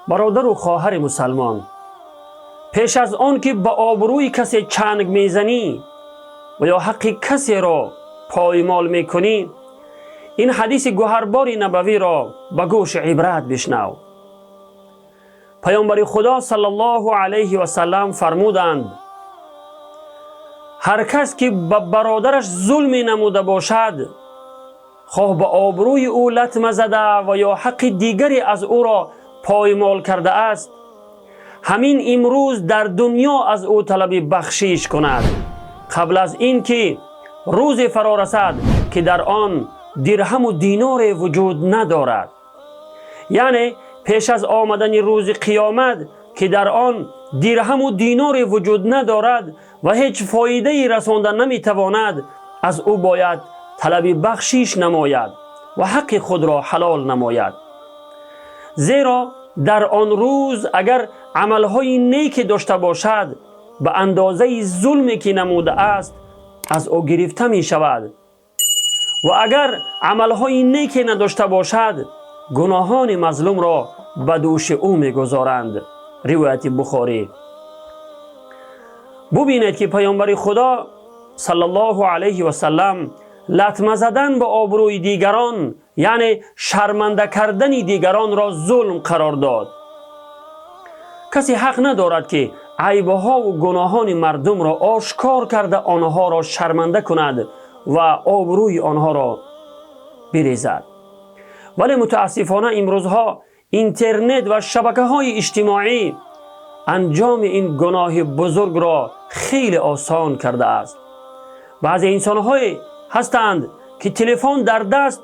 برادر و خواهر مسلمان، پیش از آن که به آبروی کسی چنگ میزنی و یا حق کسی را پایمال میکنی، این حدیث گوهربار نبوی را به گوش عبرت بشنو. پیامبر خدا صلی الله علیه و سلم فرمودند: هر کس که به برادرش ظلم نموده باشد، خواه به آبروی او لطمه زده و یا حق دیگری از او را پایمال کرده است، همین امروز در دنیا از او طلب بخشش کند، قبل از این که روز فرا رسد که در آن درهم و دینار وجود ندارد. یعنی پیش از آمدن روز قیامت که در آن درهم و دینار وجود ندارد و هیچ فایده رساندن نمیتواند، از او باید طلب بخشش نماید و حق خود را حلال نماید. زیرا در آن روز اگر عملهای نیک داشته باشد، به اندازه ظلمی که نموده است از او گرفته می شود، و اگر عملهای نیک نداشته باشد، گناهان مظلوم را به دوش او می گذارند. روایت بخاری. ببینید که پیامبر خدا صلی الله علیه و سلم لطمه زدن به آبروی دیگران، یعنی شرمنده کردن دیگران را ظلم قرار داد. کسی حق ندارد که عیبها و گناهان مردم را آشکار کرده آنها را شرمنده کند و آبروی آنها را بریزد. ولی متاسفانه امروزها اینترنت و شبکه‌های اجتماعی انجام این گناه بزرگ را خیلی آسان کرده است. بعضی انسان‌های هستند که تلفن در دست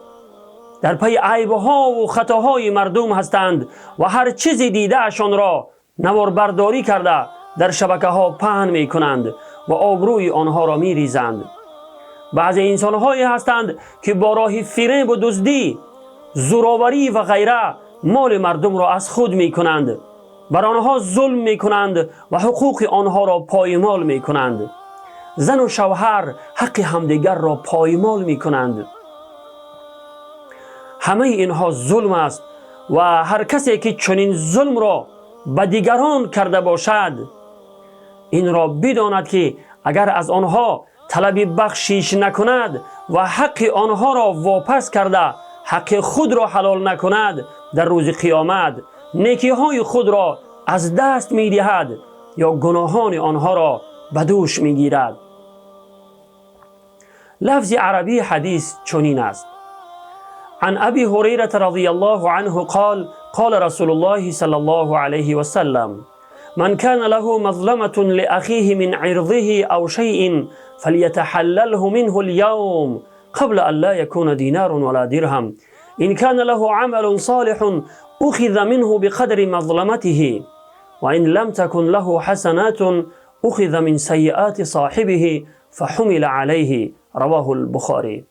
در پی عیبها و خطاهای مردم هستند و هر چیزی دیده اشان را نواربرداری کرده در شبکه‌ها پهن می کنند و آبروی آنها را می ریزند. بعضی انسان‌های هستند که با راه فریب و دزدی، زورآوری و غیره مال مردم را از خود می کنند، بر آنها ظلم می کنند و حقوق آنها را پایمال می کنند. زن و شوهر حق همدیگر را پایمال می کنند. همه اینها ظلم است و هر کسی که چنین ظلم را به دیگران کرده باشد، این را بداند که اگر از آنها طلب بخشش نکند و حق آنها را واپس کرده حق خود را حلال نکند، در روز قیامت نیکی های خود را از دست می دهد یا گناهان آنها را به دوش می گیرد. لفظ عربی حدیث چنین است: عن ابی هریره رضی الله عنه قال قال رسول الله صلی الله علیه و سلم: من كان له مظلمة لأخيه من عرضه أو شيء فليتحلله منه اليوم قبل أن لا يكون دينار ولا درهم إن كان له عمل صالح أخذ منه بقدر مظلمته وإن لم تكن له حسنات أخذ من سيئات صاحبه فحمل عليه. رواه البخاري.